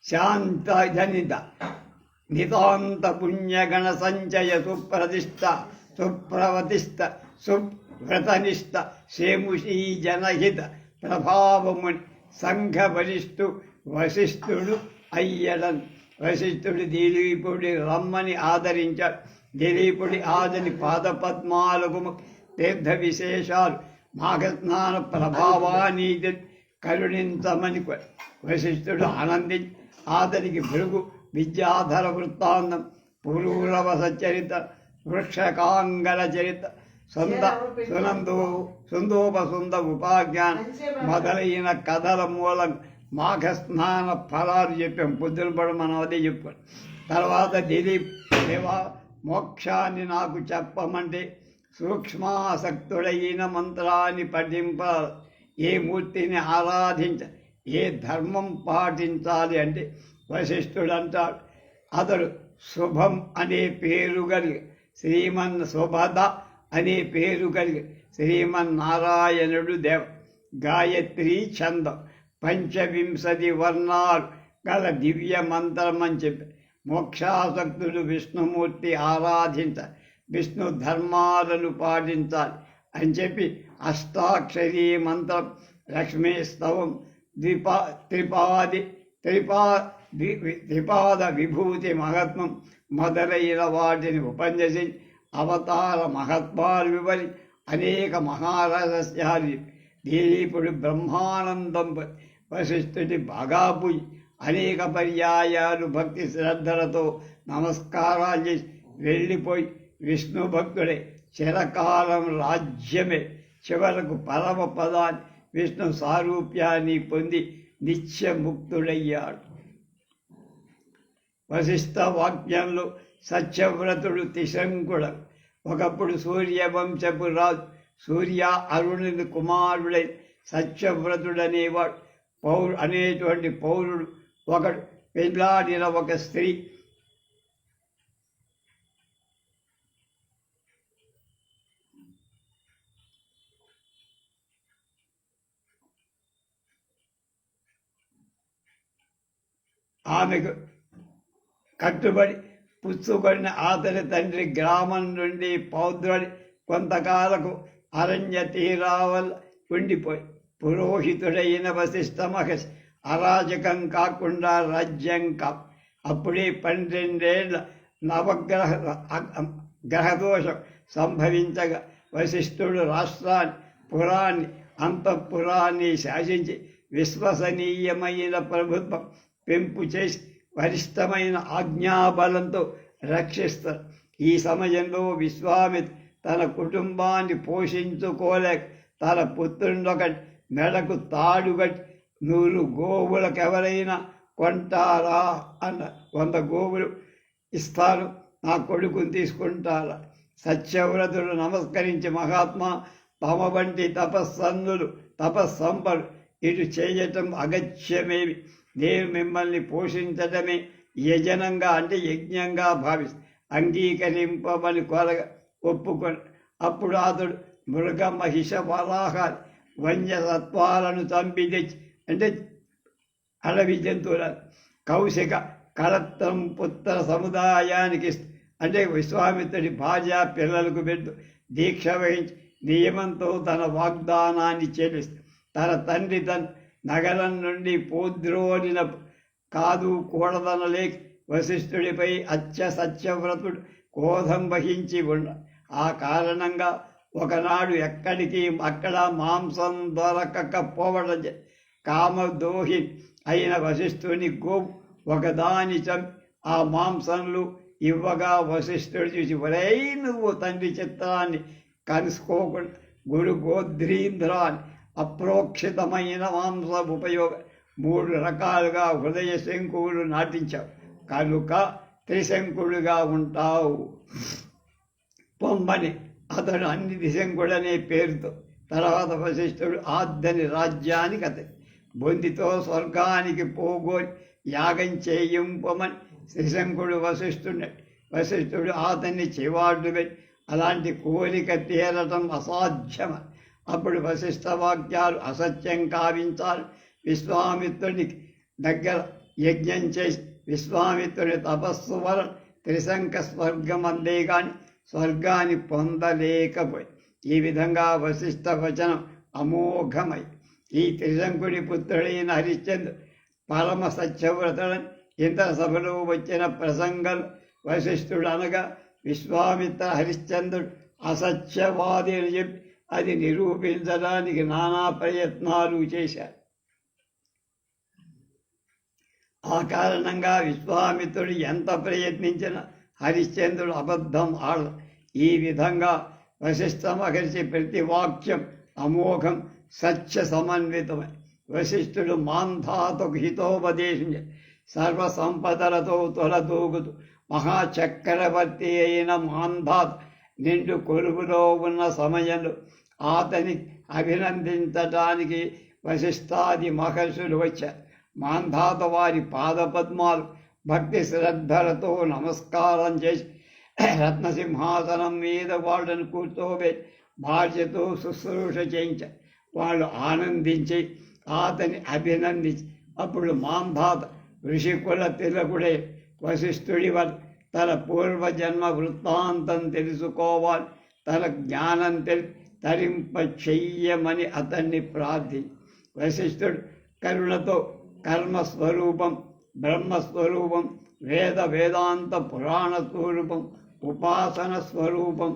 Speaker 1: శాంతజనిత నితాంత పుణ్యగణ సంచయ సుప్రతిష్ట సుప్రవతిష్ట సువ్రతనిష్ట శేముషీ జనహిత ప్రభావముని సంఘ వరిష్ఠు వశిష్ఠుడు అయ్యడన్. వశిష్ఠుడు దిలీపుడి రమ్మని ఆదరించాడు. దిలీపుడి ఆదని పాదపద్మాలకు తీర్థ విశేషాలు మాఘస్నాన ప్రభావాన్ని కరుణించమని వశిష్ఠుడు ఆనందించి ఆతనికి భృగు విద్యాధర వృత్తాంతం పురూరవ సచరిత వృక్షకాంగల చరిత సుందోపసుంద ఉపాజ్ఞానం మొదలైన కథల మూలం మాఘస్నాన ఫలాలు చెప్పాం. పొద్దున పడు మనం అదే చెప్పాం. తర్వాత దిలీప్ దేవా మోక్షాన్ని నాకు చెప్పమంటే సూక్ష్మాసక్తుడైన మంత్రాన్ని పఠింపాలి. ఏ మూర్తిని ఆరాధించ ఏ ధర్మం పాటించాలి అంటే వశిష్ఠుడు అంటాడు. అతడు శుభం అనే పేరు కలిగి శుభద అనే పేరు కలిగి శ్రీమన్నారాయణుడు దేవ గాయత్రి ఛందం పంచవింశతి వర్ణాలు గల దివ్య మంత్రం అని చెప్పి మోక్షాసక్తుడు విష్ణుమూర్తి ఆరాధించ విష్ణు ధర్మాలను పాటించాలి అని చెప్పి అష్టాక్షరీ మంత్రం లక్ష్మీ స్తవం త్రిపాద విభూతి మహత్వం మొదలైన వాటిని ఉపన్యసి అవతార మహత్వాలు వివరి అనేక మహారహస్యాలు దిలీపుడు బ్రహ్మానందం వశిష్ఠుడి బాగా పూజి అనేక పర్యాయాలు భక్తి శ్రద్ధలతో నమస్కారాలు చేసి వెళ్ళిపోయి విష్ణు భక్తుడే చిరకాలం రాజ్యమే చివరకు పరమ పదాన్ని విష్ణు సారూప్యాన్ని పొంది నిత్యముక్తుడయ్యాడు. వశిష్ఠ వాక్యంలో సత్యవ్రతుడు త్రిశంకుడు ఒకప్పుడు సూర్యవంశపు రాజు సూర్య అరుణుని కుమారుడై సత్యవ్రతుడనేవాడు అనేటువంటి పౌరుడు ఒకడు పెళ్ళాడిన ఒక స్త్రీ ఆమెకు కట్టుబడి పుచ్చుకొన్న అతని తండ్రి గ్రామం నుండి పౌద్రుడి కొంతకాలకు అరణ్య తీరావల్ ఉండిపోయి పురోహితుడైన వశిష్ఠ మహర్షి అరాజకం కాకుండా రాజ్యం అప్పుడే 12 ఏళ్ల నవగ్రహ గ్రహదోషం సంభవించగా వశిష్ఠుడు రాష్ట్రాన్ని పురాన్ని అంతఃపురాన్ని శాసించి విశ్వసనీయమైన ప్రభుత్వం పెంపు చేసి వరిష్టమైన ఆజ్ఞాబలంతో రక్షిస్తారు. ఈ సమయంలో విశ్వామిత్ర తన కుటుంబాన్ని పోషించుకోలేక తన పుత్రుడొకటి మెడకు తాడుగట్టి 100 గోవులకెవరైనా కొంటారా అన్న 100 గోవులు ఇస్తాను, నా కొడుకుని తీసుకుంటారా? సత్యవ్రతుడు నమస్కరించి మహాత్మా తమ వంటి తపస్సంపడు ఇటు చేయటం అగత్యమేమి, నేను మిమ్మల్ని పోషించటమే యజనంగా అంటే యజ్ఞంగా భావిస్తాను, అంగీకరింపమని కొరగా ఒప్పుకొని అప్పుడు అతడు మృగ మహిష వరాహాలు వన్యసత్వాలను చంపి తెచ్చి అంటే అడవి జంతువుల కౌశిక కళత్రం పుత్ర సముదాయానికి అంటే విశ్వామిత్రుడి భార్య పిల్లలకు పెట్టు దీక్ష వహించి నియమంతో తన వాగ్దానాన్ని చెల్లిస్తూ తన తండ్రి తన నగరం నుండి పోద్రోలిన కాదు కూడదనలేక వశిష్ఠుడిపై సత్యవ్రతుడు క్రోధం వహించి ఉన్న ఆ కారణంగా ఒకనాడు ఎక్కడికి అక్కడ మాంసం దొరకకపోవడం కామదోహి అయిన వశిష్ఠుని గోపు ఒకదాని చంపి ఆ మాంసంలు ఇవ్వగా వశిష్ఠుడు చూసి ఒరై నువ్వు తండ్రి చిత్రాన్ని కలుసుకోకుండా గురు గోద్రీంద్రాన్ని అప్రోక్షితమైన మాంస ఉపయోగ 3 రకాలుగా హృదయ శంకువులు నాటించావు కనుక త్రిశంకుడుగా ఉంటావు పొమ్మని అతడు అన్ని త్రిశంకుడనే పేరుతో తర్వాత వశిష్ఠుడు ఆద్దని రాజ్యానికి అతని బొందితో స్వర్గానికి పోగోని యాగం చేయింపమని త్రిశంకుడు వశిష్ఠుడు అతన్ని చివాడు అలాంటి కోరిక తీరటం అసాధ్యమని అప్పుడు వశిష్ఠ వాక్యాలు అసత్యం కావించాలి విశ్వామిత్రుడికి దగ్గర యజ్ఞం చేసి విశ్వామిత్రుడి తపస్సు వలన త్రిశంక స్వర్గం అందే గాని స్వర్గాన్ని పొందలేకపోయి ఈ విధంగా వశిష్ఠ వచనం అమోఘమై ఈ త్రిశంకుడి పుత్రుడైన హరిశ్చంద్రుడు పరమ సత్యవ్రతుడని ఇంద్ర సభలో వచ్చిన ప్రసంగం వశిష్ఠుడు అనగా విశ్వామిత్ర హరిశ్చంద్రుడు అసత్యవాది అని చెప్పి అది నిరూపించడానికి నానా ప్రయత్నాలు చేశారు. ఆ కారణంగా విశ్వామిత్రుడు ఎంత ప్రయత్నించినా హరిశ్చంద్రుడు అబద్ధం ఆడ. ఈ విధంగా వశిష్ఠ మహర్షి ప్రతి వాక్యం అమోఘం సత్య సమన్వితమై వశిష్ఠుడు మాంధాతకు హితోపదేశం సర్వసంపదలతో తొలదూగుతూ మహాచక్రవర్తి అయిన మాంధాత్ నిండు కొలువులో ఉన్న సమయంలో అతని అభినందించటానికి వశిష్ఠాది మహర్షులు వచ్చారు. మాంధాత వారి పాదపద్మాలు భక్తి శ్రద్ధలతో నమస్కారం చేసి రత్నసింహాసనం మీద వాళ్ళను కూర్చోబెట్టి భార్యతో శుశ్రూష చేయించారు. వాళ్ళు ఆనందించి అతని అభినందించి అప్పుడు మాంధాత ఋషికుల తిలకుడే వశిష్ఠుడి వల్ల తన పూర్వజన్మ వృత్తాంతం తెలుసుకోవాలి, తన జ్ఞానం తరింప చెయ్యమని అతన్ని ప్రార్థించి వశిష్ఠుడు కరుణతో కర్మస్వరూపం, బ్రహ్మస్వరూపం, వేదాంత పురాణ స్వరూపం, ఉపాసన స్వరూపం,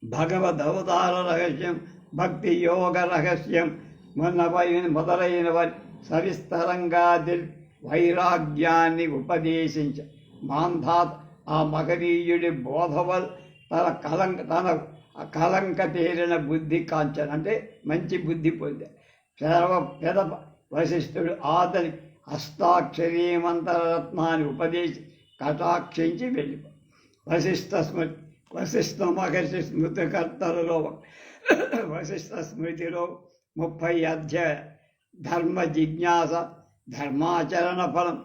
Speaker 1: భగవదవతార రహస్యం, భక్తి యోగ రహస్యం మొదలైన వారి సవిస్తరంగా వైరాగ్యాన్ని ఉపదేశించ మాంధాత్ ఆ మహనీయుడి బోధవల్ తన కలంక తీరిన బుద్ధి కాంచన అంటే మంచి బుద్ధి పొందారు. పెదప వశిష్ఠుడు అతని అష్టాక్షరీ మంత్రరత్నాన్ని ఉపదేశి కటాక్షించి వెళ్ళిపో. వశిష్ఠ మహర్షి స్మృతికర్తలలో వశిష్ఠ స్మృతిలో 30 అధ్యాయ ధర్మ జిజ్ఞాస, ధర్మాచరణ ఫలం,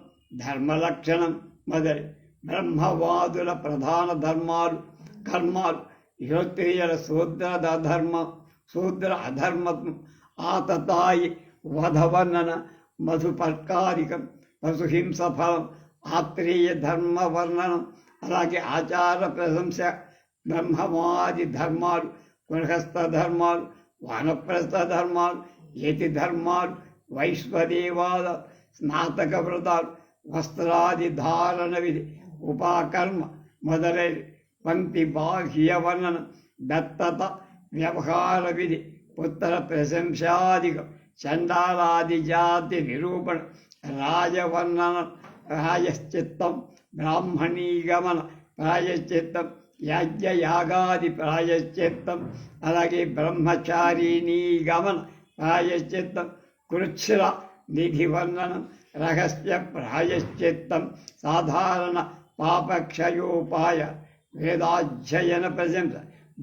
Speaker 1: ధర్మలక్షణం మొదలు బ్రహ్మవాదుల ప్రధాన ధర్మాలు కర్మాలు, క్షత్రియుల శూద్ర అధర్మత్వం, ఆతతాయి వధవర్ణన, మధుపర్కారికం, పశుహింస ఫలం, ఆత్రేయ ధర్మ వర్ణనం, అలాగే ఆచార ప్రశంస, బ్రహ్మవాది ధర్మాలు, గృహస్థ ధర్మాలు, వానప్రస్థ ధర్మాలు, యతి ధర్మాలు, వైశ్వదేవాల స్నాతక వ్రతాలు, వస్త్రాది ధారణ విధి, ఉపాకర్మ మొదలైన పంక్తి బాహ్య వర్ణనం, దత్తత వ్యవహార విధి, పుత్ర ప్రశంసాదికం, చండాలాది జాతి నిరూపణ, రాజవర్ణనం, ప్రాయశ్చిత్తం, బ్రాహ్మణీగమన ప్రాయశ్చిత్తం, యాజ్ఞయాగాది ప్రాయశ్చిత్తం, అలాగే బ్రహ్మచారిణీ గమన ప్రాయశ్చిత్తం, కృచ్ఛ్ర నిధి వర్ణనం, రహస్య ప్రాయశ్చిత్తం, సాధారణ పాపక్షయోపాయ, వేదాధ్యయన ప్రశంస,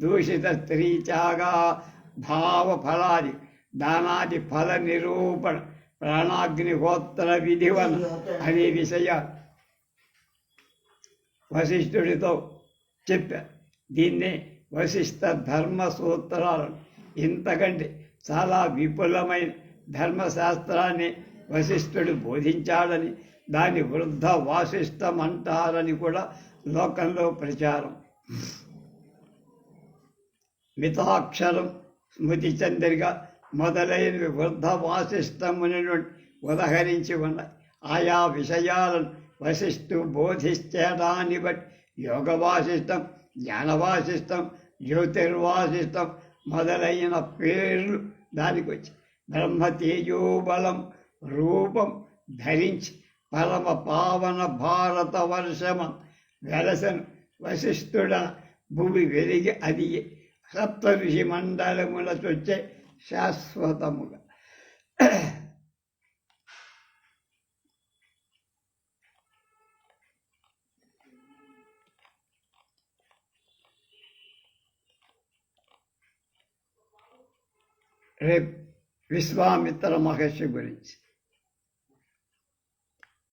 Speaker 1: దూషిత స్త్రీత్యాగా భావ ఫలాది, దానాది ఫల నిరూపణ, ప్రాణాగ్నిహోత్ర విధివన అనే విషయాలు వశిష్ఠుడితో చెప్పారు. దీన్నే వశిష్ఠ ధర్మ సూత్రాలను ఇంతకంటే చాలా విపులమైన ధర్మశాస్త్రాన్ని వశిష్ఠుడు బోధించాడని దాని వృద్ధ వాసిష్టమంటారని కూడా లోకంలో ప్రచారం. మితాక్షరం, స్మృతి చంద్రిక మొదలైనవి వృద్ధ వాసిష్టముని నుండి ఉదహరించి ఉన్నాయి. ఆయా విషయాలను వశిష్ఠు బోధించడాన్ని బట్టి యోగ వాసిష్టం, జ్ఞాన వాసిష్టం, జ్యోతిర్వాసిష్టం మొదలైన పేర్లు దానికి వచ్చి బ్రహ్మ తేజోబలం రూపం ధరించి పరమ పావన భారత వర్షమం వెలసను వశిష్ఠుడ భూమి వెలిగి అది సప్త ఋషి మండలముల చొచ్చే శాశ్వతముగా. రేపు విశ్వామిత్ర మహర్షి గురించి